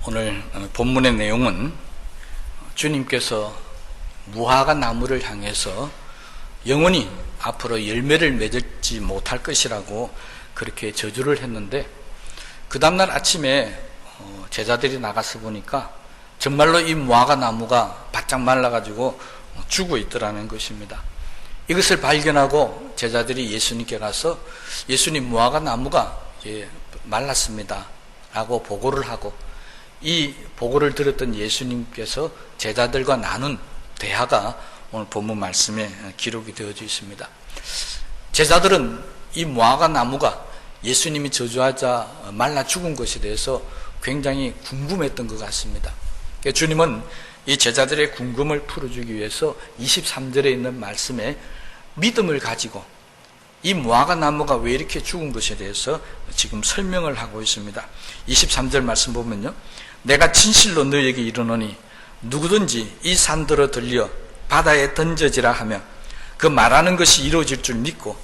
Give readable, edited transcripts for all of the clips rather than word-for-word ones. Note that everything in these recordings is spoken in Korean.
오늘 본문의 내용은 주님께서 무화과 나무를 향해서 영원히 앞으로 열매를 맺지 못할 것이라고 그렇게 저주를 했는데, 그 다음날 아침에 제자들이 나가서 보니까 정말로 이 무화과 나무가 바짝 말라가지고 죽어 있더라는 것입니다. 이것을 발견하고 제자들이 예수님께 가서 예수님, 무화과 나무가 말랐습니다 라고 보고를 하고, 이 보고를 들었던 예수님께서 제자들과 나눈 대화가 오늘 본문 말씀에 기록이 되어져 있습니다. 제자들은 이 무화과 나무가 예수님이 저주하자 말라 죽은 것에 대해서 굉장히 궁금했던 것 같습니다. 주님은 이 제자들의 궁금을 풀어주기 위해서 23절에 있는 말씀에 믿음을 가지고 이 무화과 나무가 왜 이렇게 죽은 것에 대해서 지금 설명을 하고 있습니다. 23절 말씀 보면요, 내가 진실로 너희에게 이르노니 누구든지 이 산들어 들려 바다에 던져지라 하며 그 말하는 것이 이루어질 줄 믿고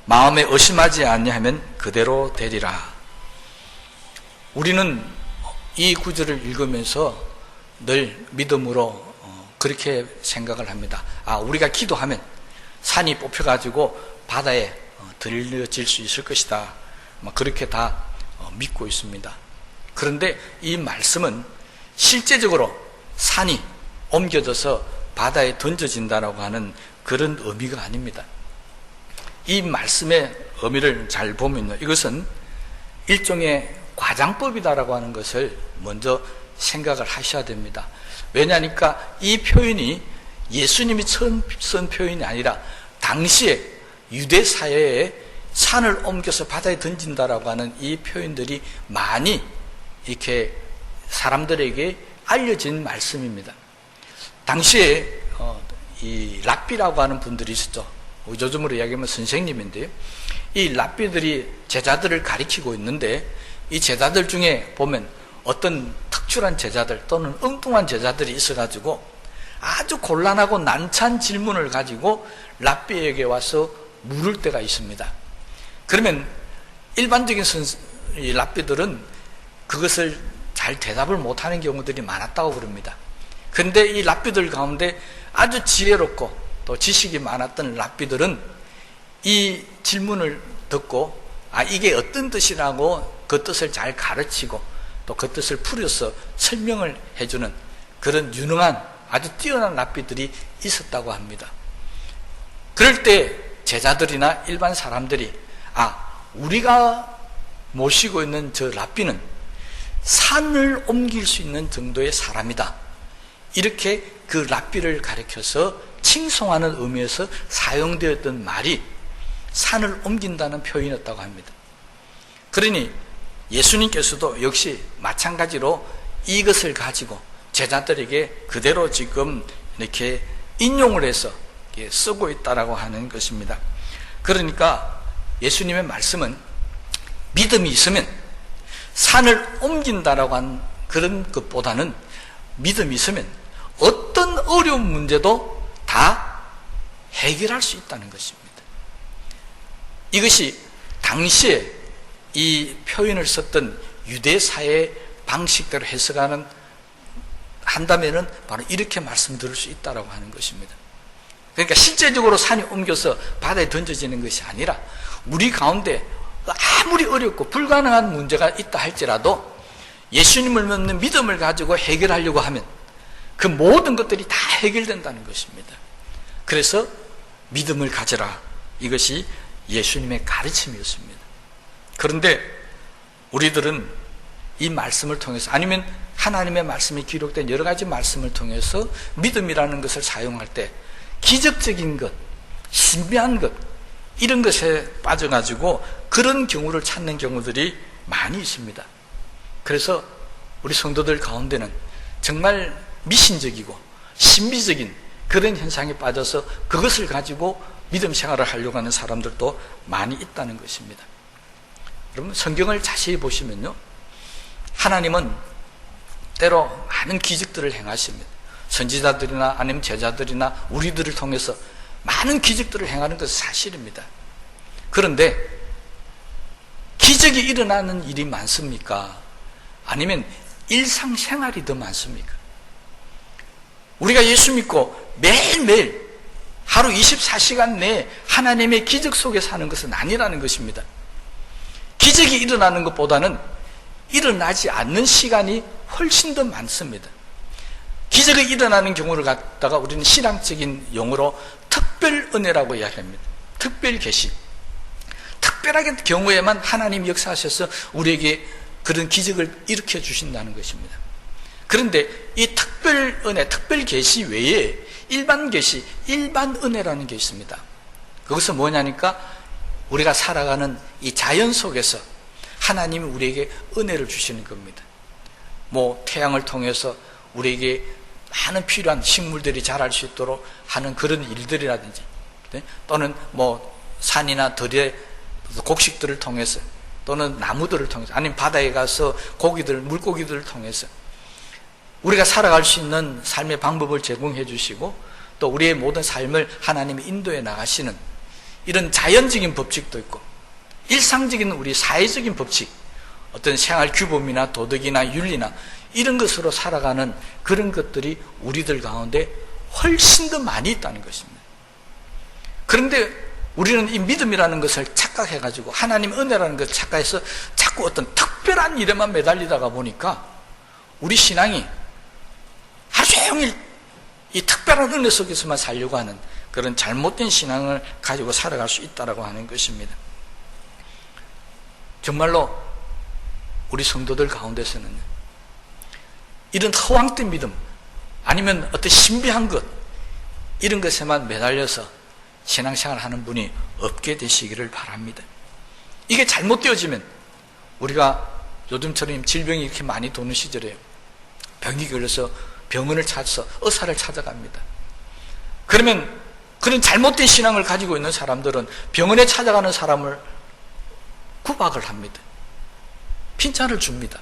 마음에 의심하지 아니하면 그대로 되리라. 우리는 이 구절을 읽으면서 늘 믿음으로 그렇게 생각을 합니다. 우리가 기도하면 산이 뽑혀가지고 바다에 들려질 수 있을 것이다, 그렇게 다 믿고 있습니다. 그런데 이 말씀은 실제적으로 산이 옮겨져서 바다에 던져진다라고 하는 그런 의미가 아닙니다. 이 말씀의 의미를 잘 보면요, 이것은 일종의 과장법이다라고 하는 것을 먼저 생각을 하셔야 됩니다. 왜냐하니까 이 표현이 예수님이 처음 쓴 표현이 아니라 당시에 유대 사회에 산을 옮겨서 바다에 던진다라고 하는 이 표현들이 많이 이렇게 사람들에게 알려진 말씀입니다. 당시에 이 랍비라고 하는 분들이 있었죠. 요즘으로 이야기하면 선생님인데요, 이 랍비들이 제자들을 가리키고 있는데, 이 제자들 중에 보면 어떤 특출한 제자들 또는 엉뚱한 제자들이 있어가지고 아주 곤란하고 난처한 질문을 가지고 랍비에게 와서 물을 때가 있습니다. 그러면 일반적인 이 랍비들은 그것을 잘 대답을 못하는 경우들이 많았다고 그럽니다. 그런데 이 랍비들 가운데 아주 지혜롭고 또 지식이 많았던 랍비들은 이 질문을 듣고 이게 어떤 뜻이라고 그 뜻을 잘 가르치고 또 그 뜻을 풀어서 설명을 해주는 그런 유능한 아주 뛰어난 랍비들이 있었다고 합니다. 그럴 때 제자들이나 일반 사람들이 우리가 모시고 있는 저 랍비는 산을 옮길 수 있는 정도의 사람이다, 이렇게 그 랍비를 가리켜서 칭송하는 의미에서 사용되었던 말이 산을 옮긴다는 표현이었다고 합니다. 그러니 예수님께서도 역시 마찬가지로 이것을 가지고 제자들에게 그대로 지금 이렇게 인용을 해서 쓰고 있다라고 하는 것입니다. 그러니까 예수님의 말씀은 믿음이 있으면 산을 옮긴다라고 하는 그런 것보다는 믿음이 있으면 어떤 어려운 문제도 다 해결할 수 있다는 것입니다. 이것이 당시에 이 표현을 썼던 유대 사회 방식대로 한다면은 바로 이렇게 말씀드릴 수 있다라고 하는 것입니다. 그러니까 실제적으로 산이 옮겨서 바다에 던져지는 것이 아니라 우리 가운데 아무리 어렵고 불가능한 문제가 있다 할지라도 예수님을 믿는 믿음을 가지고 해결하려고 하면 그 모든 것들이 다 해결된다는 것입니다. 그래서 믿음을 가져라, 이것이 예수님의 가르침이었습니다. 그런데 우리들은 이 말씀을 통해서, 아니면 하나님의 말씀이 기록된 여러 가지 말씀을 통해서 믿음이라는 것을 사용할 때 기적적인 것, 신비한 것, 이런 것에 빠져가지고 그런 경우를 찾는 경우들이 많이 있습니다. 그래서 우리 성도들 가운데는 정말 미신적이고 신비적인 그런 현상에 빠져서 그것을 가지고 믿음 생활을 하려고 하는 사람들도 많이 있다는 것입니다. 여러분, 성경을 자세히 보시면요, 하나님은 때로 많은 기적들을 행하십니다. 선지자들이나 아니면 제자들이나 우리들을 통해서 많은 기적들을 행하는 것은 사실입니다. 그런데 기적이 일어나는 일이 많습니까? 아니면 일상생활이 더 많습니까? 우리가 예수 믿고 매일매일 하루 24시간 내에 하나님의 기적 속에 사는 것은 아니라는 것입니다. 기적이 일어나는 것보다는 일어나지 않는 시간이 훨씬 더 많습니다. 기적이 일어나는 경우를 갖다가 우리는 신앙적인 용어로 특별 은혜라고 이야기합니다. 특별 계시. 특별하게 경우에만 하나님이 역사하셔서 우리에게 그런 기적을 일으켜 주신다는 것입니다. 그런데 이 특별 은혜, 특별 계시 외에 일반 계시, 일반 은혜라는 게 있습니다. 그것은 뭐냐니까 우리가 살아가는 이 자연 속에서 하나님이 우리에게 은혜를 주시는 겁니다. 뭐 태양을 통해서 우리에게 많은 필요한 식물들이 자랄 수 있도록 하는 그런 일들이라든지, 또는 뭐 산이나 들의 곡식들을 통해서, 또는 나무들을 통해서, 아니면 바다에 가서 물고기들을 통해서 우리가 살아갈 수 있는 삶의 방법을 제공해 주시고, 또 우리의 모든 삶을 하나님이 인도해 나가시는 이런 자연적인 법칙도 있고, 일상적인 우리 사회적인 법칙, 어떤 생활 규범이나 도덕이나 윤리나 이런 것으로 살아가는 그런 것들이 우리들 가운데 훨씬 더 많이 있다는 것입니다. 그런데 우리는 이 믿음이라는 것을 착각해가지고 하나님 은혜라는 것을 착각해서 자꾸 어떤 특별한 일에만 매달리다가 보니까 우리 신앙이 하루 종일 이 특별한 은혜 속에서만 살려고 하는 그런 잘못된 신앙을 가지고 살아갈 수 있다고 하는 것입니다. 정말로 우리 성도들 가운데서는 이런 허황된 믿음, 아니면 어떤 신비한 것, 이런 것에만 매달려서 신앙생활을 하는 분이 없게 되시기를 바랍니다. 이게 잘못되어지면 우리가 요즘처럼 질병이 이렇게 많이 도는 시절에 병이 걸려서 병원을 찾아서 의사를 찾아갑니다. 그러면 그런 잘못된 신앙을 가지고 있는 사람들은 병원에 찾아가는 사람을 구박을 합니다. 핀잔을 줍니다.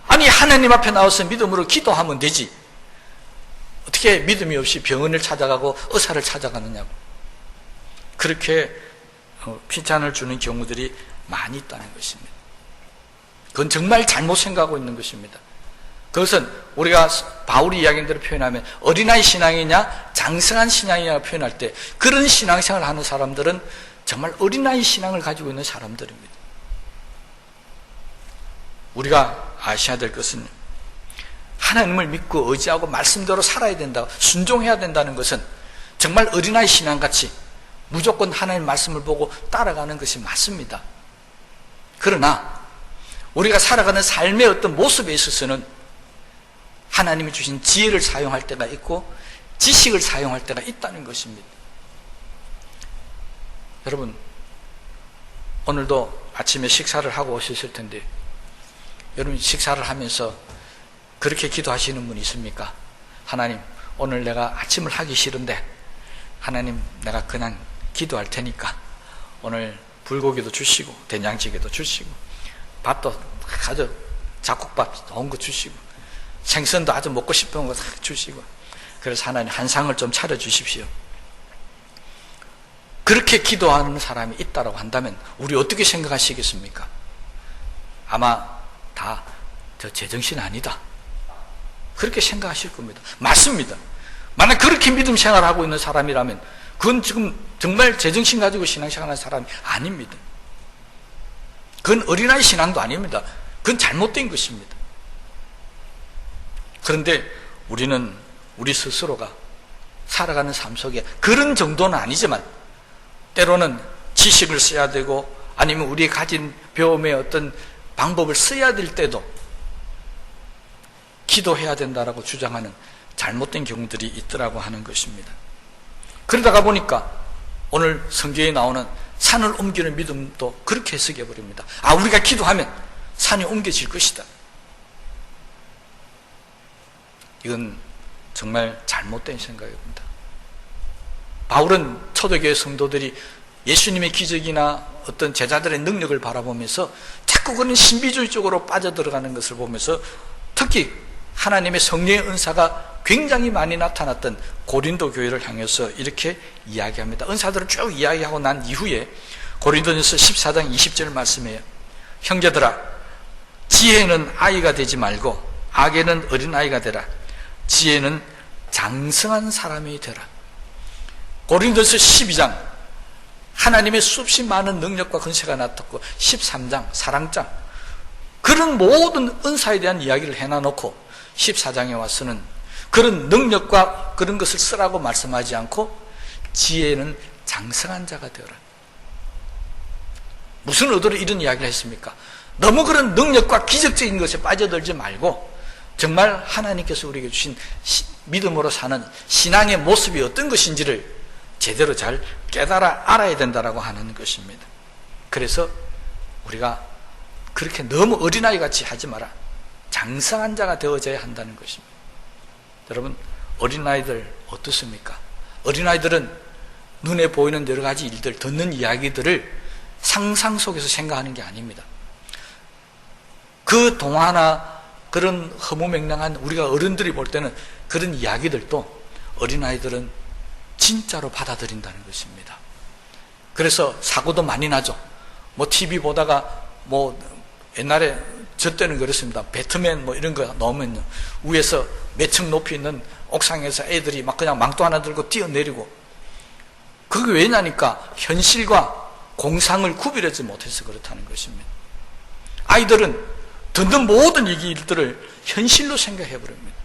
아니, 하나님 앞에 나와서 믿음으로 기도하면 되지, 어떻게 믿음이 없이 병원을 찾아가고 의사를 찾아가느냐고, 그렇게 핀잔을 주는 경우들이 많이 있다는 것입니다. 그건 정말 잘못 생각하고 있는 것입니다. 그것은 우리가 바울이 이야기한 대로 표현하면 어린아이 신앙이냐 장성한 신앙이냐 표현할 때, 그런 신앙생활을 하는 사람들은 정말 어린아이 신앙을 가지고 있는 사람들입니다. 우리가 아셔야 될 것은 하나님을 믿고 의지하고 말씀대로 살아야 된다, 순종해야 된다는 것은 정말 어린아이 신앙같이 무조건 하나님 말씀을 보고 따라가는 것이 맞습니다. 그러나 우리가 살아가는 삶의 어떤 모습에 있어서는 하나님이 주신 지혜를 사용할 때가 있고 지식을 사용할 때가 있다는 것입니다. 여러분, 오늘도 아침에 식사를 하고 오셨을 텐데, 여러분 식사를 하면서 그렇게 기도하시는 분이 있습니까? 하나님, 오늘 내가 아침을 하기 싫은데 하나님, 내가 그냥 기도할 테니까 오늘 불고기도 주시고 된장찌개도 주시고 밥도 아주 잡곡밥 좋은 거 주시고 생선도 아주 먹고 싶은 거 다 주시고, 그래서 하나님 한 상을 좀 차려주십시오. 그렇게 기도하는 사람이 있다고 한다면 우리 어떻게 생각하시겠습니까? 아마 다 저 제정신 아니다, 그렇게 생각하실 겁니다. 맞습니다. 만약 그렇게 믿음 생활을 하고 있는 사람이라면 그건 지금 정말 제정신 가지고 신앙생활하는 사람이 아닙니다. 그건 어린아이 신앙도 아닙니다. 그건 잘못된 것입니다. 그런데 우리는 우리 스스로가 살아가는 삶 속에 그런 정도는 아니지만 때로는 지식을 써야 되고 아니면 우리 가진 배움의 어떤 방법을 써야 될 때도 기도해야 된다라고 주장하는 잘못된 경우들이 있더라고 하는 것입니다. 그러다가 보니까 오늘 성경에 나오는 산을 옮기는 믿음도 그렇게 해석해 버립니다. 아, 우리가 기도하면 산이 옮겨질 것이다. 이건 정말 잘못된 생각입니다. 바울은 초대교회 성도들이 예수님의 기적이나 어떤 제자들의 능력을 바라보면서 자꾸 그런 신비주의 쪽으로 빠져들어가는 것을 보면서, 특히 하나님의 성령의 은사가 굉장히 많이 나타났던 고린도 교회를 향해서 이렇게 이야기합니다. 은사들을 쭉 이야기하고 난 이후에 고린도전서 14장 20절 말씀이에요. 형제들아, 지혜는 아이가 되지 말고 악에는 어린아이가 되라. 지혜는 장성한 사람이 되라. 고린도서 12장 하나님의 수없이 많은 능력과 권세가 나타났고 13장 사랑장 그런 모든 은사에 대한 이야기를 해놔놓고 14장에 와서는 그런 능력과 그런 것을 쓰라고 말씀하지 않고 지혜는 장성한 자가 되어라. 무슨 의도로 이런 이야기를 했습니까? 너무 그런 능력과 기적적인 것에 빠져들지 말고 정말 하나님께서 우리에게 주신 믿음으로 사는 신앙의 모습이 어떤 것인지를 제대로 잘 깨달아 알아야 된다라고 하는 것입니다. 그래서 우리가 그렇게 너무 어린아이 같이 하지 마라. 장성한 자가 되어져야 한다는 것입니다. 여러분, 어린아이들 어떻습니까? 어린아이들은 눈에 보이는 여러 가지 일들, 듣는 이야기들을 상상 속에서 생각하는 게 아닙니다. 그 동화나 그런 허무맹랑한 우리가 어른들이 볼 때는 그런 이야기들도 어린아이들은 진짜로 받아들인다는 것입니다. 그래서 사고도 많이 나죠. 뭐 TV 보다가 뭐 옛날에 저 때는 그렇습니다. 배트맨 뭐 이런 거 나오면요, 위에서 몇 층 높이 있는 옥상에서 애들이 막 그냥 망토 하나 들고 뛰어내리고, 그게 왜냐니까 현실과 공상을 구별하지 못해서 그렇다는 것입니다. 아이들은 듣는 모든 얘기들을 현실로 생각해 버립니다.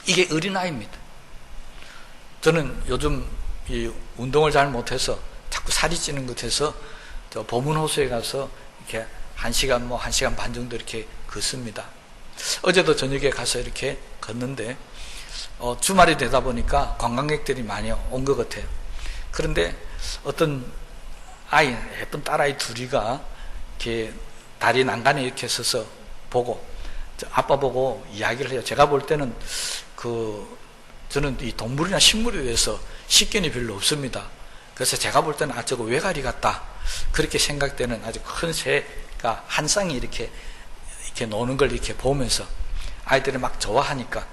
이게 어린아이입니다. 저는 요즘 이 운동을 잘 못해서 자꾸 살이 찌는 것 같아서 보문호수에 가서 이렇게 1시간 뭐 1시간 반 정도 이렇게 걷습니다. 어제도 저녁에 가서 이렇게 걷는데 주말이 되다 보니까 관광객들이 많이 온 것 같아요. 그런데 어떤 딸아이 둘이가 이렇게 다리 난간에 이렇게 서서 보고 아빠 보고 이야기를 해요. 제가 볼 때는 저는 이 동물이나 식물에 대해서 식견이 별로 없습니다. 그래서 제가 볼 때는 저거 외가리 같다 그렇게 생각되는 아주 큰 새가 한 쌍이 이렇게 노는 걸 이렇게 보면서 아이들이 막 좋아하니까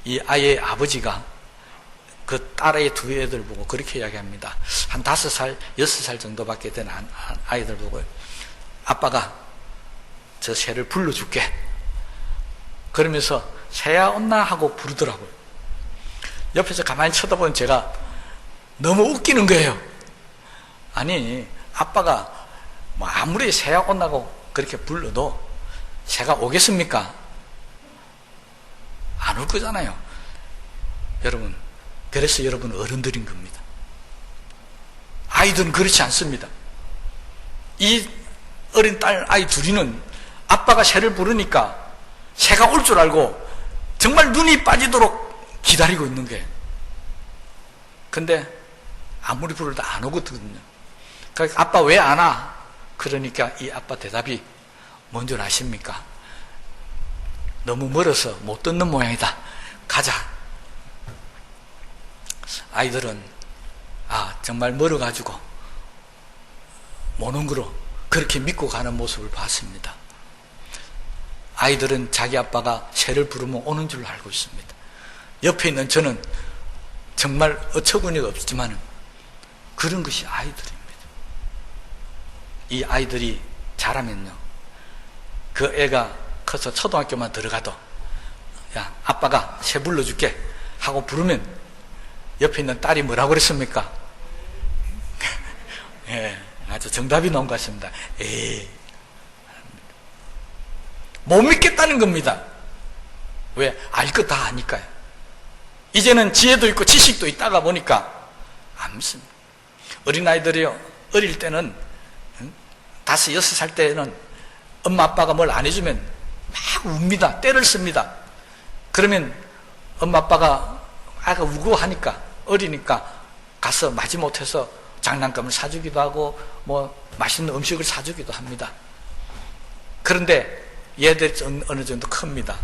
이 아이의 아버지가 그 딸의 두 애들 보고 그렇게 이야기합니다. 한 5살, 6살 정도밖에 된 아이들 보고, 아빠가 저 새를 불러줄게. 그러면서 새야 온나 하고 부르더라고요. 옆에서 가만히 쳐다보는 제가 너무 웃기는 거예요. 아니, 아빠가 뭐 아무리 새야 온나고 그렇게 불러도 새가 오겠습니까? 안 올 거잖아요. 여러분, 그래서 여러분 어른들인 겁니다. 아이들은 그렇지 않습니다. 이 어린 딸 아이 둘이는 아빠가 새를 부르니까 새가 올 줄 알고 정말 눈이 빠지도록 기다리고 있는 거예요. 근데 아무리 부르도 안 오거든요. 그러니까 아빠 왜 안 와? 그러니까 이 아빠 대답이 뭔 줄 아십니까? 너무 멀어서 못 듣는 모양이다. 가자. 아이들은 정말 멀어가지고 못 온 거로 그렇게 믿고 가는 모습을 봤습니다. 아이들은 자기 아빠가 새를 부르면 오는 줄 알고 있습니다. 옆에 있는 저는 정말 어처구니가 없지만 그런 것이 아이들입니다. 이 아이들이 자라면요, 그 애가 커서 초등학교만 들어가도 야, 아빠가 새 불러줄게 하고 부르면 옆에 있는 딸이 뭐라고 그랬습니까? 예, 아주 정답이 나온 것 같습니다. 못 믿겠다는 겁니다. 왜? 알 거 다 아니까요. 이제는 지혜도 있고 지식도 있다가 보니까 안 믿습니다. 어린아이들이요, 어릴 때는 5, 6살 때는 엄마 아빠가 뭘 안 해주면 막 웁니다. 떼를 씁니다. 그러면 엄마 아빠가 아가 우고 하니까 어리니까 가서 마지못해서 장난감을 사주기도 하고 뭐 맛있는 음식을 사주기도 합니다. 그런데 얘들 어느 정도 큽니다.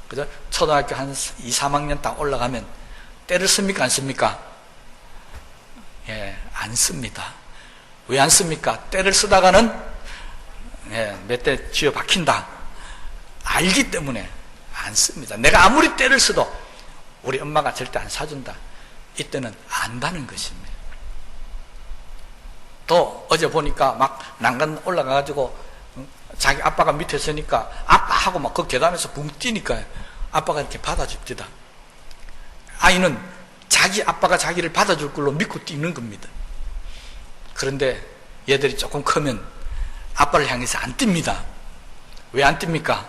그죠? 초등학교 한 2, 3학년 딱 올라가면 때를 씁니까? 안 씁니까? 예, 안 씁니다. 왜 안 씁니까? 때를 쓰다가는 몇 대 쥐어 박힌다. 알기 때문에 안 씁니다. 내가 아무리 때를 써도 우리 엄마가 절대 안 사준다. 이때는 안다는 것입니다. 또 어제 보니까 막 난간 올라가가지고 자기 아빠가 밑에 서니까 아빠하고 막 그 계단에서 붕 뛰니까 아빠가 이렇게 받아줍니다. 아이는 자기 아빠가 자기를 받아줄 걸로 믿고 뛰는 겁니다. 그런데 얘들이 조금 크면 아빠를 향해서 안 뜁니다. 왜 안 뜁니까?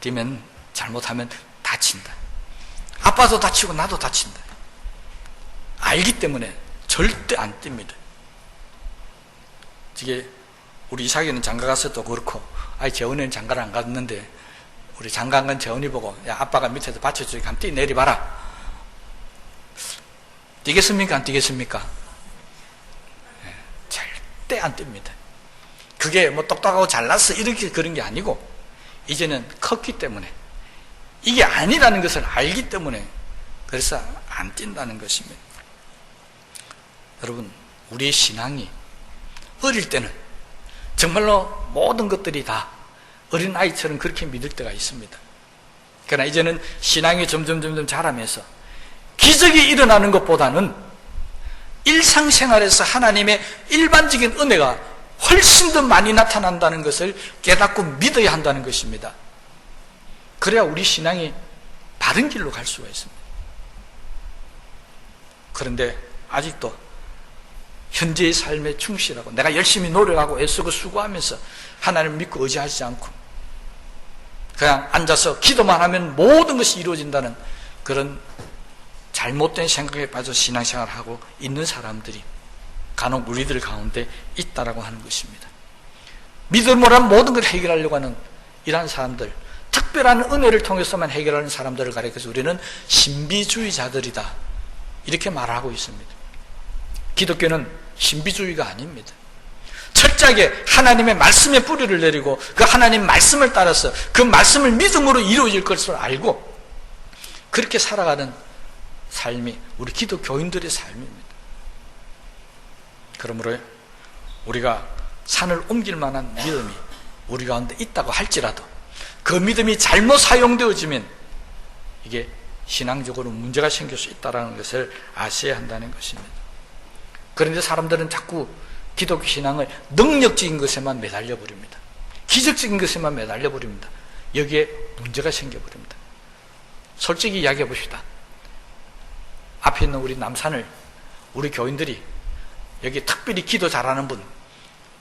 뛰면 잘못하면 다친다. 아빠도 다치고 나도 다친다. 알기 때문에 절대 안 뜁니다. 이게 우리 이삭이는 장가 갔어도 그렇고, 재원이는 장가를 안 갔는데 우리 장가 간 재원이 보고, 야, 아빠가 밑에서 받쳐주니까 한번 뛰내려봐라. 뛰겠습니까? 안 뛰겠습니까? 네, 절대 안 뜁니다. 그게 뭐 똑똑하고 잘났어 이렇게 그런 게 아니고, 이제는 컸기 때문에, 이게 아니라는 것을 알기 때문에 그래서 안 뛴다는 것입니다. 여러분, 우리의 신앙이 어릴 때는 정말로 모든 것들이 다 어린아이처럼 그렇게 믿을 때가 있습니다. 그러나 이제는 신앙이 점점 자라면서 기적이 일어나는 것보다는 일상생활에서 하나님의 일반적인 은혜가 훨씬 더 많이 나타난다는 것을 깨닫고 믿어야 한다는 것입니다. 그래야 우리 신앙이 바른 길로 갈 수가 있습니다. 그런데 아직도 현재의 삶에 충실하고 내가 열심히 노력하고 애쓰고 수고하면서 하나님을 믿고 의지하지 않고 그냥 앉아서 기도만 하면 모든 것이 이루어진다는 그런 잘못된 생각에 빠져 신앙생활을 하고 있는 사람들이 간혹 우리들 가운데 있다라고 하는 것입니다. 믿음으로 모든 걸 해결하려고 하는 이러한 사람들, 특별한 은혜를 통해서만 해결하는 사람들을 가리켜서 우리는 신비주의자들이다 이렇게 말하고 있습니다. 기독교는 신비주의가 아닙니다. 철저하게 하나님의 말씀에 뿌리를 내리고 그 하나님 말씀을 따라서 그 말씀을 믿음으로 이루어질 것을 알고 그렇게 살아가는 삶이 우리 기독교인들의 삶입니다. 그러므로 우리가 산을 옮길 만한 믿음이 우리 가운데 있다고 할지라도 그 믿음이 잘못 사용되어지면 이게 신앙적으로 문제가 생길 수 있다는 것을 아셔야 한다는 것입니다. 그런데 사람들은 자꾸 기독교 신앙을 능력적인 것에만 매달려 버립니다. 기적적인 것에만 매달려 버립니다. 여기에 문제가 생겨 버립니다. 솔직히 이야기해 봅시다. 앞에 있는 우리 남산을 우리 교인들이 여기 특별히 기도 잘하는 분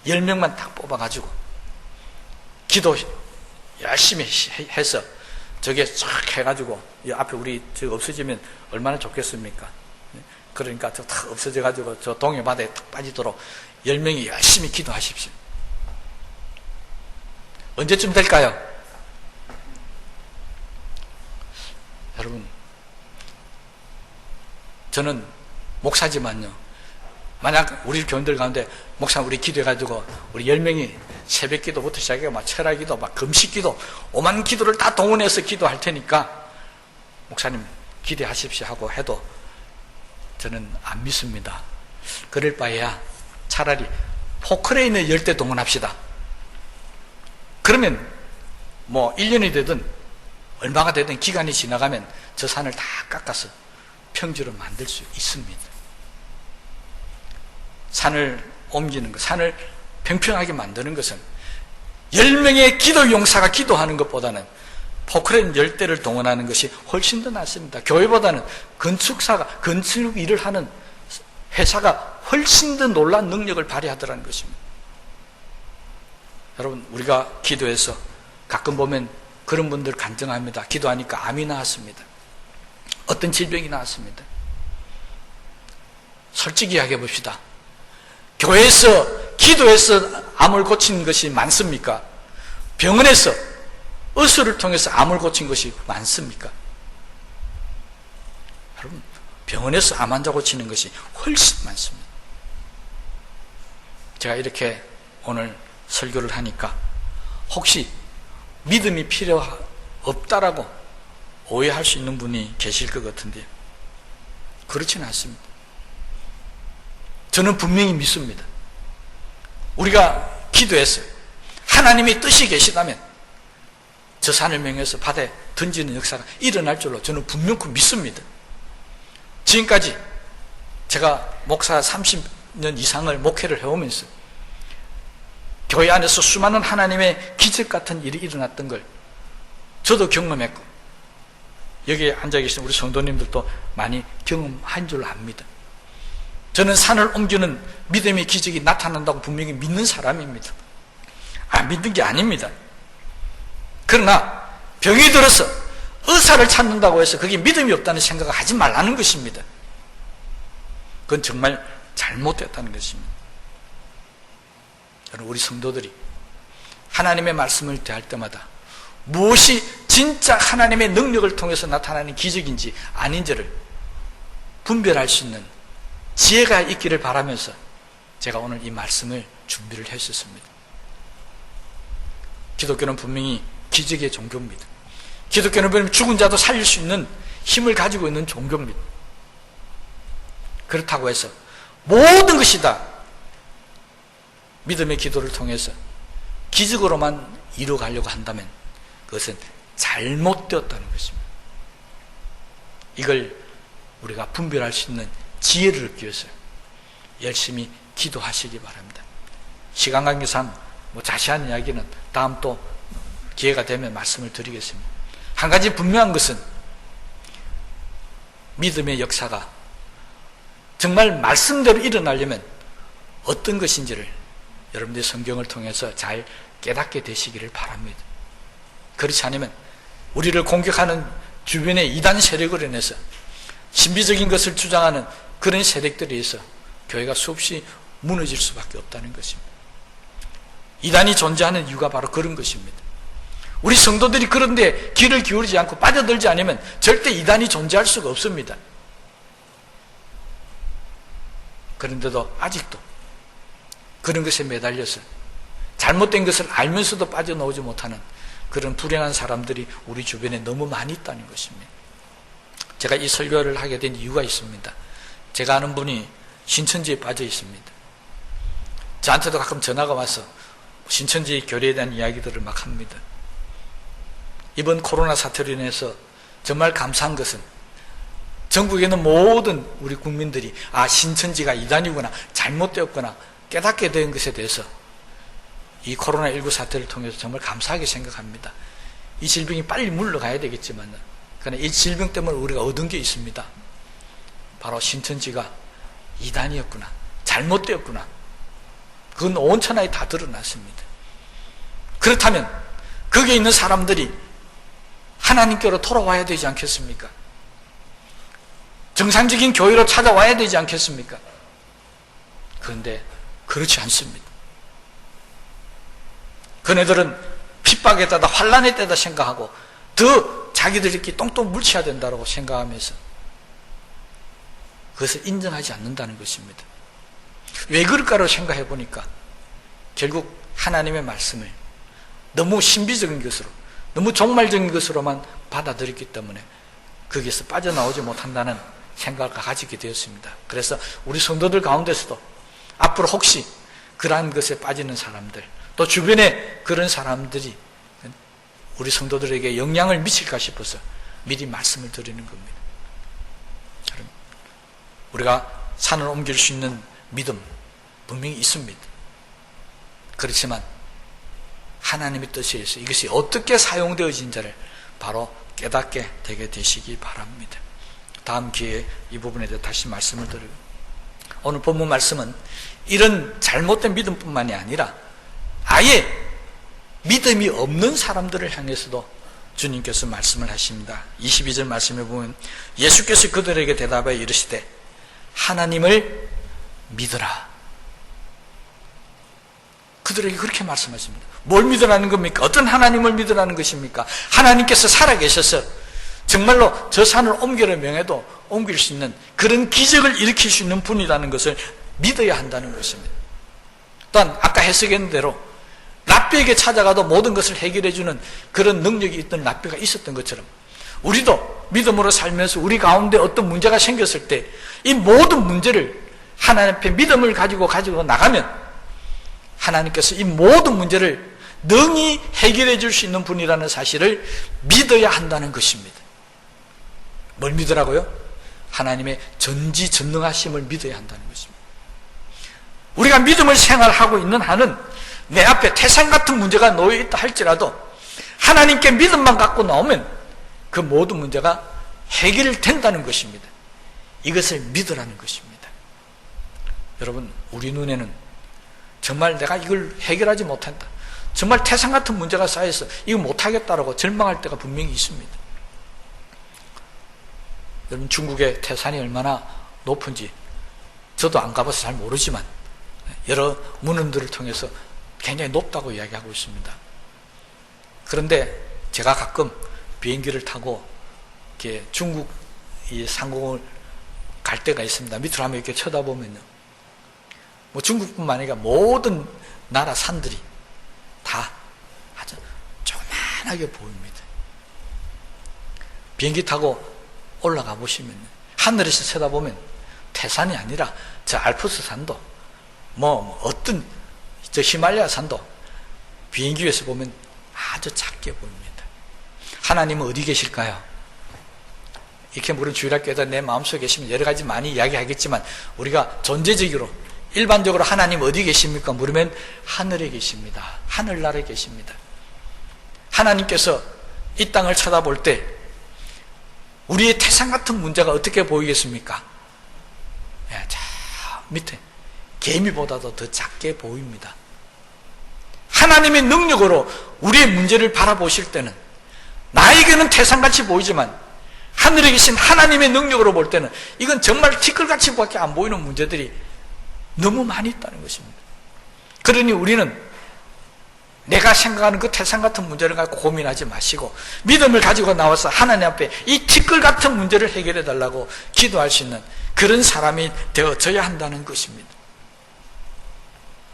10명만 딱 뽑아가지고 기도 열심히 해서 저게 쫙 해가지고 이 앞에 우리 저거 없어지면 얼마나 좋겠습니까? 그러니까 저 탁 없어져가지고 저 동해 바다에 탁 빠지도록 10명이 열심히 기도하십시오. 언제쯤 될까요? 여러분, 저는 목사지만요, 만약 우리 교인들 가운데 목사 우리 기도해가지고 우리 10명이 새벽 기도부터 시작해서 막 철학 기도, 막 금식 기도, 오만 기도를 다 동원해서 기도할 테니까 목사님 기대하십시오 하고 해도 저는 안 믿습니다. 그럴 바에야 차라리 포크레인을 10대 동원합시다. 그러면 뭐 1년이 되든 얼마가 되든 기간이 지나가면 저 산을 다 깎아서 평지로 만들 수 있습니다. 산을 옮기는 것, 산을 평평하게 만드는 것은 10명의 기도 용사가 기도하는 것보다는 포크레인 10대를 동원하는 것이 훨씬 더 낫습니다. 교회보다는 건축 일을 하는 회사가 훨씬 더 놀라운 능력을 발휘하더라는 것입니다. 여러분, 우리가 기도해서 가끔 보면 그런 분들 간증합니다. 기도하니까 암이 나왔습니다. 어떤 질병이 나왔습니다. 솔직히 이야기해 봅시다. 교회에서 기도해서 암을 고친 것이 많습니까? 병원에서 의술을 통해서 암을 고친 것이 많습니까? 여러분, 병원에서 암 환자 고치는 것이 훨씬 많습니다. 제가 이렇게 오늘 설교를 하니까 혹시 믿음이 필요 없다라고 오해할 수 있는 분이 계실 것 같은데 그렇지는 않습니다. 저는 분명히 믿습니다. 우리가 기도해서 하나님의 뜻이 계시다면 저 산을 명해서 바다에 던지는 역사가 일어날 줄로 저는 분명히 믿습니다. 지금까지 제가 목사 30년 이상을 목회를 해오면서 교회 안에서 수많은 하나님의 기적 같은 일이 일어났던 걸 저도 경험했고 여기에 앉아 계신 우리 성도님들도 많이 경험한 줄 압니다. 저는 산을 옮기는 믿음의 기적이 나타난다고 분명히 믿는 사람입니다. 안 믿는 게 아닙니다. 그러나 병이 들어서 의사를 찾는다고 해서 그게 믿음이 없다는 생각을 하지 말라는 것입니다. 그건 정말 잘못됐다는 것입니다. 우리 성도들이 하나님의 말씀을 대할 때마다 무엇이 진짜 하나님의 능력을 통해서 나타나는 기적인지 아닌지를 분별할 수 있는 지혜가 있기를 바라면서 제가 오늘 이 말씀을 준비를 했었습니다. 기독교는 분명히 기적의 종교입니다. 기독교는 분명히 죽은 자도 살릴 수 있는 힘을 가지고 있는 종교입니다. 그렇다고 해서 모든 것이 다 믿음의 기도를 통해서 기적으로만 이루어가려고 한다면 그것은 잘못되었다는 것입니다. 이걸 우리가 분별할 수 있는 지혜를 얻기 위해서 열심히 기도하시기 바랍니다. 시간 관계상 자세한 이야기는 다음 또 기회가 되면 말씀을 드리겠습니다. 한 가지 분명한 것은 믿음의 역사가 정말 말씀대로 일어나려면 어떤 것인지를 여러분들의 성경을 통해서 잘 깨닫게 되시기를 바랍니다. 그렇지 않으면 우리를 공격하는 주변의 이단 세력으로 인해서 신비적인 것을 주장하는 그런 세력들에 의해서 교회가 수없이 무너질 수밖에 없다는 것입니다. 이단이 존재하는 이유가 바로 그런 것입니다. 우리 성도들이 그런데 귀를 기울이지 않고 빠져들지 않으면 절대 이단이 존재할 수가 없습니다. 그런데도 아직도 그런 것에 매달려서 잘못된 것을 알면서도 빠져나오지 못하는 그런 불행한 사람들이 우리 주변에 너무 많이 있다는 것입니다. 제가 이 설교를 하게 된 이유가 있습니다. 제가 아는 분이 신천지에 빠져 있습니다. 저한테도 가끔 전화가 와서 신천지 교리에 대한 이야기들을 막 합니다. 이번 코로나 사태로 인해서 정말 감사한 것은 전국에 있는 모든 우리 국민들이 신천지가 이단이구나, 잘못되었구나 깨닫게 된 것에 대해서 이 코로나19 사태를 통해서 정말 감사하게 생각합니다. 이 질병이 빨리 물러가야 되겠지만 그러나 이 질병 때문에 우리가 얻은 게 있습니다. 바로 신천지가 이단이었구나, 잘못되었구나. 그건 온 천하에 다 드러났습니다. 그렇다면 거기에 있는 사람들이 하나님께로 돌아와야 되지 않겠습니까? 정상적인 교회로 찾아와야 되지 않겠습니까? 그런데 그렇지 않습니다. 그네들은 핍박의 때다, 환난의 때다 생각하고 더 자기들끼리 똥똥 물쳐야 된다고 생각하면서 그것을 인정하지 않는다는 것입니다. 왜 그럴까로 생각해 보니까 결국 하나님의 말씀을 너무 신비적인 것으로, 너무 종말적인 것으로만 받아들였기 때문에 거기에서 빠져나오지 못한다는 생각을 가지게 되었습니다. 그래서 우리 성도들 가운데서도 앞으로 혹시 그러한 것에 빠지는 사람들, 또 주변에 그런 사람들이 우리 성도들에게 영향을 미칠까 싶어서 미리 말씀을 드리는 겁니다. 우리가 산을 옮길 수 있는 믿음 분명히 있습니다. 그렇지만 하나님의 뜻에 의해서 이것이 어떻게 사용되어진지를 바로 깨닫게 되게 되시기 바랍니다. 다음 기회에 이 부분에 대해 다시 말씀을 드리고, 오늘 본문 말씀은 이런 잘못된 믿음뿐만이 아니라 아예 믿음이 없는 사람들을 향해서도 주님께서 말씀을 하십니다. 22절 말씀에 보면 예수께서 그들에게 대답하여 이르시되 하나님을 믿으라. 그들에게 그렇게 말씀하십니다. 뭘 믿으라는 겁니까? 어떤 하나님을 믿으라는 것입니까? 하나님께서 살아계셔서 정말로 저 산을 옮기려 명해도 옮길 수 있는 그런 기적을 일으킬 수 있는 분이라는 것을 믿어야 한다는 것입니다. 또한 아까 해석한 대로 랍비에게 찾아가도 모든 것을 해결해주는 그런 능력이 있던 랍비가 있었던 것처럼 우리도 믿음으로 살면서 우리 가운데 어떤 문제가 생겼을 때 이 모든 문제를 하나님 앞에 믿음을 가지고 나가면 하나님께서 이 모든 문제를 능히 해결해 줄 수 있는 분이라는 사실을 믿어야 한다는 것입니다. 뭘 믿으라고요? 하나님의 전지전능하심을 믿어야 한다는 것입니다. 우리가 믿음을 생활하고 있는 한은 내 앞에 태산 같은 문제가 놓여 있다 할지라도 하나님께 믿음만 갖고 나오면 그 모든 문제가 해결된다는 것입니다. 이것을 믿으라는 것입니다. 여러분, 우리 눈에는 정말 내가 이걸 해결하지 못한다, 정말 태산 같은 문제가 쌓여서 이거 못하겠다라고 절망할 때가 분명히 있습니다. 여러분, 중국의 태산이 얼마나 높은지 저도 안 가봐서 잘 모르지만 여러 문헌들을 통해서 굉장히 높다고 이야기하고 있습니다. 그런데 제가 가끔 비행기를 타고 이렇게 중국 이 상공을 갈 때가 있습니다. 밑으로 한번 이렇게 쳐다보면요, 뭐 중국뿐만 아니라 모든 나라 산들이 다 아주 조그만하게 보입니다. 비행기 타고 올라가 보시면 하늘에서 쳐다보면 태산이 아니라 저 알프스 산도 뭐 어떤 저 히말라야 산도 비행기 위에서 보면 아주 작게 보입니다. 하나님은 어디 계실까요? 이렇게 물은 주일학교에서 내 마음속에 계시면 여러 가지 많이 이야기하겠지만, 우리가 존재적으로 일반적으로 하나님 어디 계십니까? 물으면 하늘에 계십니다. 하늘나라에 계십니다. 하나님께서 이 땅을 쳐다볼 때 우리의 태산 같은 문제가 어떻게 보이겠습니까? 저 밑에 개미보다도 더 작게 보입니다. 하나님의 능력으로 우리의 문제를 바라보실 때는 나에게는 태산같이 보이지만 하늘에 계신 하나님의 능력으로 볼 때는 이건 정말 티끌같이 밖에 안 보이는 문제들이 너무 많이 있다는 것입니다. 그러니 우리는 내가 생각하는 그 태산 같은 문제를 갖고 고민하지 마시고 믿음을 가지고 나와서 하나님 앞에 이 티끌 같은 문제를 해결해 달라고 기도할 수 있는 그런 사람이 되어져야 한다는 것입니다.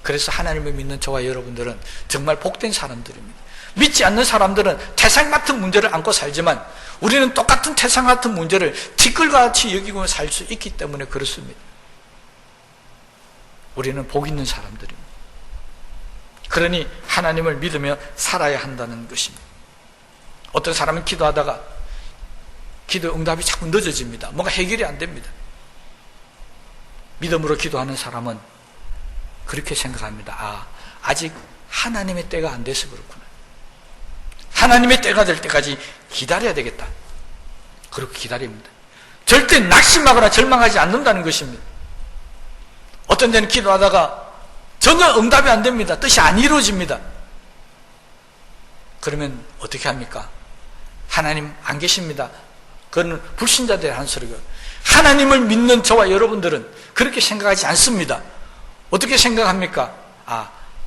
그래서 하나님을 믿는 저와 여러분들은 정말 복된 사람들입니다. 믿지 않는 사람들은 태산 같은 문제를 안고 살지만 우리는 똑같은 태산 같은 문제를 티끌같이 여기고 살 수 있기 때문에 그렇습니다. 우리는 복 있는 사람들입니다. 그러니 하나님을 믿으며 살아야 한다는 것입니다. 어떤 사람은 기도하다가 기도 응답이 자꾸 늦어집니다. 뭔가 해결이 안 됩니다. 믿음으로 기도하는 사람은 그렇게 생각합니다. 아직 하나님의 때가 안 돼서 그렇구나. 하나님의 때가 될 때까지 기다려야 되겠다. 그렇게 기다립니다. 절대 낙심하거나 절망하지 않는다는 것입니다. 어떤 데는 기도하다가 전혀 응답이 안 됩니다. 뜻이 안 이루어집니다. 그러면 어떻게 합니까? 하나님 안 계십니다. 그건 불신자들의 한 소리고, 하나님을 믿는 저와 여러분들은 그렇게 생각하지 않습니다. 어떻게 생각합니까?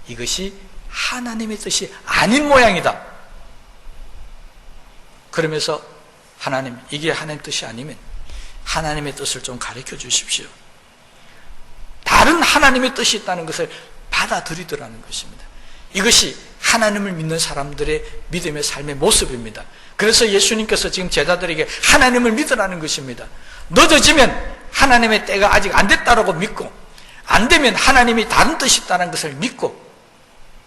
이것이 하나님의 뜻이 아닌 모양이다. 그러면서 하나님, 이게 하나님의 뜻이 아니면 하나님의 뜻을 좀 가르쳐 주십시오. 다른 하나님의 뜻이 있다는 것을 받아들이더라는 것입니다. 이것이 하나님을 믿는 사람들의 믿음의 삶의 모습입니다. 그래서 예수님께서 지금 제자들에게 하나님을 믿으라는 것입니다. 늦어지면 하나님의 때가 아직 안 됐다라고 믿고, 안 되면 하나님이 다른 뜻이 있다는 것을 믿고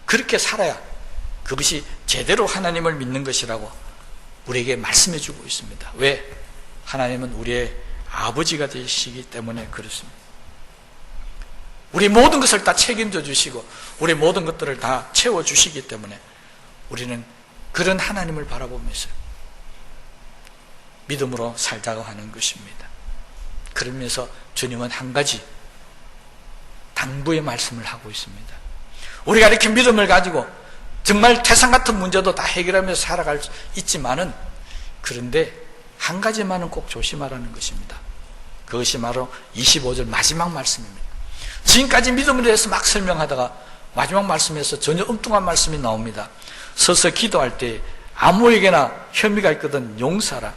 그렇게 살아야 그것이 제대로 하나님을 믿는 것이라고 우리에게 말씀해 주고 있습니다. 왜? 하나님은 우리의 아버지가 되시기 때문에 그렇습니다. 우리 모든 것을 다 책임져 주시고 우리 모든 것들을 다 채워 주시기 때문에 우리는 그런 하나님을 바라보면서 믿음으로 살자고 하는 것입니다. 그러면서 주님은 한 가지 당부의 말씀을 하고 있습니다. 우리가 이렇게 믿음을 가지고 정말 태산 같은 문제도 다 해결하면서 살아갈 수 있지만은, 그런데 한 가지만은 꼭 조심하라는 것입니다. 그것이 바로 25절 마지막 말씀입니다. 지금까지 믿음에 대해서 막 설명하다가 마지막 말씀에서 전혀 엉뚱한 말씀이 나옵니다. 서서 기도할 때 아무에게나 혐의가 있거든 용서하라.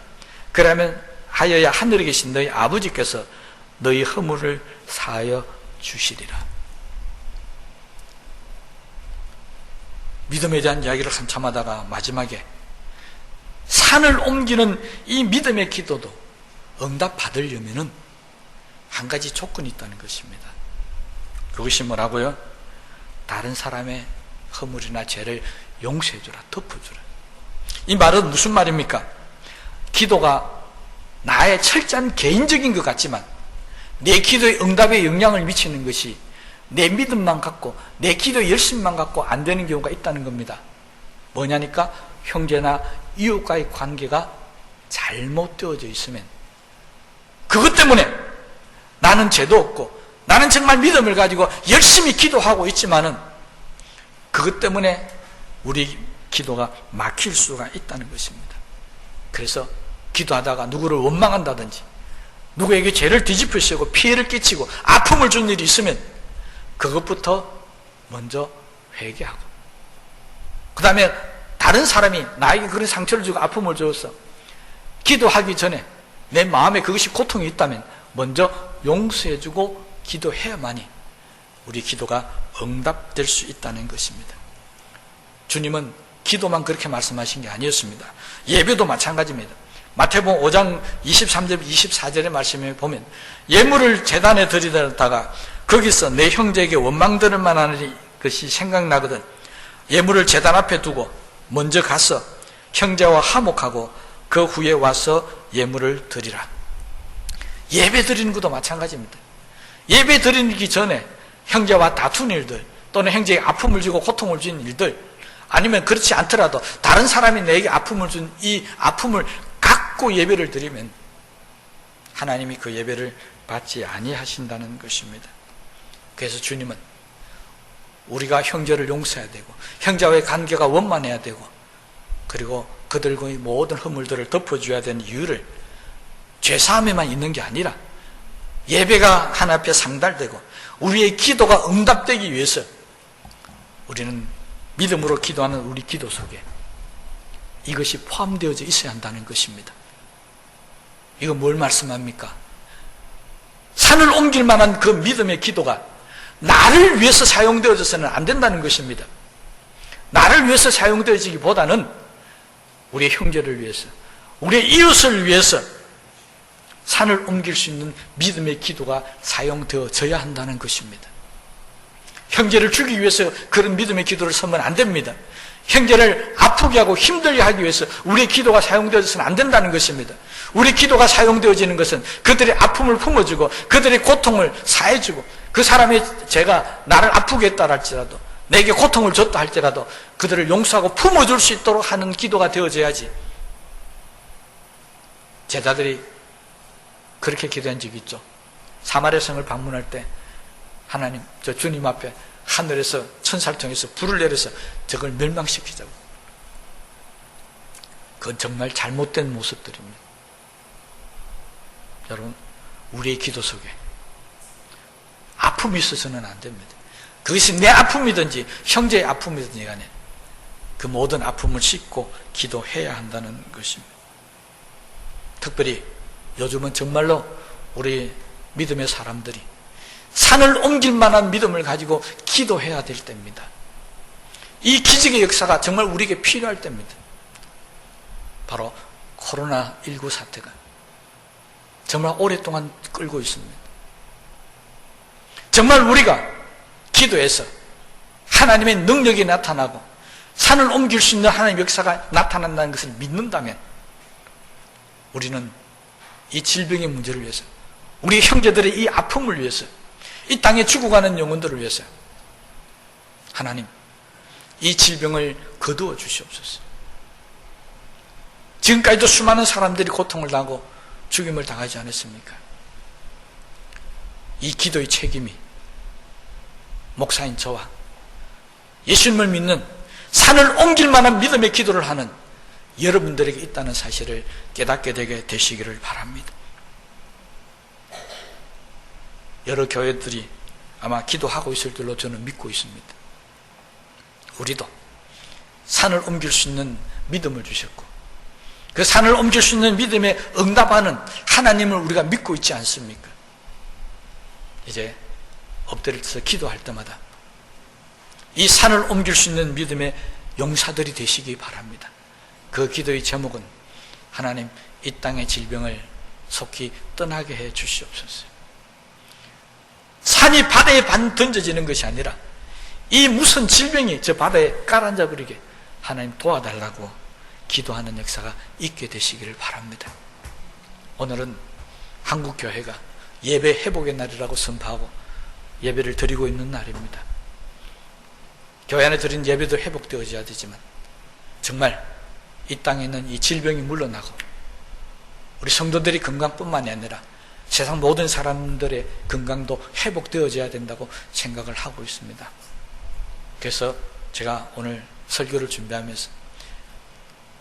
그러면 하여야 하늘에 계신 너희 아버지께서 너희 허물을 사하여 주시리라. 믿음에 대한 이야기를 한참 하다가 마지막에 산을 옮기는 이 믿음의 기도도 응답 받으려면은 한 가지 조건이 있다는 것입니다. 그것이 뭐라고요? 다른 사람의 허물이나 죄를 용서해주라, 덮어주라. 이 말은 무슨 말입니까? 기도가 나의 철저한 개인적인 것 같지만 내 기도의 응답에 영향을 미치는 것이 내 믿음만 갖고 내 기도 열심만 갖고 안 되는 경우가 있다는 겁니다. 뭐냐니까 형제나 이웃과의 관계가 잘못되어져 있으면, 그것 때문에 나는 죄도 없고 나는 정말 믿음을 가지고 열심히 기도하고 있지만은 그것 때문에 우리 기도가 막힐 수가 있다는 것입니다. 그래서 기도하다가 누구를 원망한다든지 누구에게 죄를 뒤집어 씌우고 피해를 끼치고 아픔을 준 일이 있으면 그것부터 먼저 회개하고, 그 다음에 다른 사람이 나에게 그런 상처를 주고 아픔을 주었어, 기도하기 전에 내 마음에 그것이 고통이 있다면 먼저 용서해주고 기도해야만이 우리 기도가 응답될 수 있다는 것입니다. 주님은 기도만 그렇게 말씀하신 게 아니었습니다. 예배도 마찬가지입니다. 마태복음 5장 23절 24절의 말씀에 보면 예물을 제단에 드리다가 거기서 내 형제에게 원망 들을 만한 것이 생각나거든 예물을 제단 앞에 두고 먼저 가서 형제와 화목하고 그 후에 와서 예물을 드리라. 예배 드리는 것도 마찬가지입니다. 예배 드리기 전에 형제와 다툰 일들, 또는 형제에게 아픔을 주고 고통을 준 일들, 아니면 그렇지 않더라도 다른 사람이 내게 아픔을 준 이 아픔을 갖고 예배를 드리면 하나님이 그 예배를 받지 아니하신다는 것입니다. 그래서 주님은 우리가 형제를 용서해야 되고 형제와의 관계가 원만해야 되고 그리고 그들과의 모든 허물들을 덮어줘야 되는 이유를 죄사함에만 있는 게 아니라 예배가 하나 앞에 상달되고 우리의 기도가 응답되기 위해서 우리는 믿음으로 기도하는 우리 기도 속에 이것이 포함되어져 있어야 한다는 것입니다. 이거 뭘 말씀합니까? 산을 옮길 만한 그 믿음의 기도가 나를 위해서 사용되어져서는 안 된다는 것입니다. 나를 위해서 사용되어지기보다는 우리의 형제를 위해서, 우리의 이웃을 위해서 산을 옮길 수 있는 믿음의 기도가 사용되어져야 한다는 것입니다. 형제를 죽이기 위해서 그런 믿음의 기도를 쓰면 안 됩니다. 형제를 아프게 하고 힘들게 하기 위해서 우리의 기도가 사용되어져서는 안 된다는 것입니다. 우리 기도가 사용되어지는 것은 그들의 아픔을 품어주고 그들의 고통을 사해주고 그 사람의 죄가 나를 아프게 했다 할지라도 내게 고통을 줬다 할지라도 그들을 용서하고 품어줄 수 있도록 하는 기도가 되어져야지. 제자들이 그렇게 기도한 적이 있죠. 사마리아 성을 방문할 때 하나님, 저 주님 앞에 하늘에서 천사를 통해서 불을 내려서 저걸 멸망시키자고. 그건 정말 잘못된 모습들입니다. 여러분, 우리의 기도 속에 아픔이 있어서는 안 됩니다. 그것이 내 아픔이든지 형제의 아픔이든지 간에 그 모든 아픔을 싣고 기도해야 한다는 것입니다. 특별히 요즘은 정말로 우리 믿음의 사람들이 산을 옮길 만한 믿음을 가지고 기도해야 될 때입니다. 이 기적의 역사가 정말 우리에게 필요할 때입니다. 바로 코로나19 사태가 정말 오랫동안 끌고 있습니다. 정말 우리가 기도해서 하나님의 능력이 나타나고 산을 옮길 수 있는 하나님의 역사가 나타난다는 것을 믿는다면 우리는 이 질병의 문제를 위해서, 우리 형제들의 이 아픔을 위해서, 이 땅에 죽어가는 영혼들을 위해서 하나님, 이 질병을 거두어 주시옵소서. 지금까지도 수많은 사람들이 고통을 당하고 죽임을 당하지 않았습니까? 이 기도의 책임이 목사인 저와 예수님을 믿는 산을 옮길 만한 믿음의 기도를 하는 여러분들에게 있다는 사실을 깨닫게 되게 되시기를 바랍니다. 여러 교회들이 아마 기도하고 있을 줄로 저는 믿고 있습니다. 우리도 산을 옮길 수 있는 믿음을 주셨고 그 산을 옮길 수 있는 믿음에 응답하는 하나님을 우리가 믿고 있지 않습니까? 이제 엎드려서 기도할 때마다 이 산을 옮길 수 있는 믿음의 용사들이 되시기 바랍니다. 그 기도의 제목은 하나님, 이 땅의 질병을 속히 떠나게 해 주시옵소서. 산이 바다에 던져지는 것이 아니라 이 무슨 질병이 저 바다에 깔아앉아 버리게 하나님 도와달라고 기도하는 역사가 있게 되시기를 바랍니다. 오늘은 한국교회가 예배 회복의 날이라고 선포하고 예배를 드리고 있는 날입니다. 교회 안에 드린 예배도 회복되어져야 되지만 정말 이 땅에 있는 이 질병이 물러나고 우리 성도들이 건강뿐만이 아니라 세상 모든 사람들의 건강도 회복되어져야 된다고 생각을 하고 있습니다. 그래서 제가 오늘 설교를 준비하면서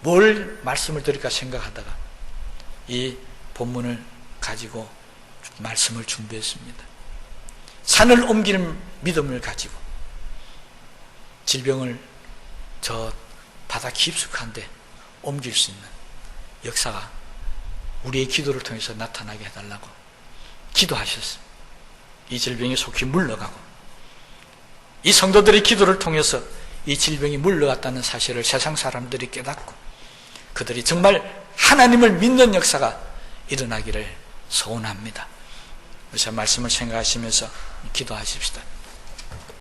뭘 말씀을 드릴까 생각하다가 이 본문을 가지고 말씀을 준비했습니다. 산을 옮기는 믿음을 가지고 질병을 저 바다 깊숙한데 옮길 수 있는 역사가 우리의 기도를 통해서 나타나게 해달라고 기도하셨습니다. 이 질병이 속히 물러가고 이 성도들의 기도를 통해서 이 질병이 물러갔다는 사실을 세상 사람들이 깨닫고 그들이 정말 하나님을 믿는 역사가 일어나기를 소원합니다. 그래서 말씀을 생각하시면서 기도하십시다.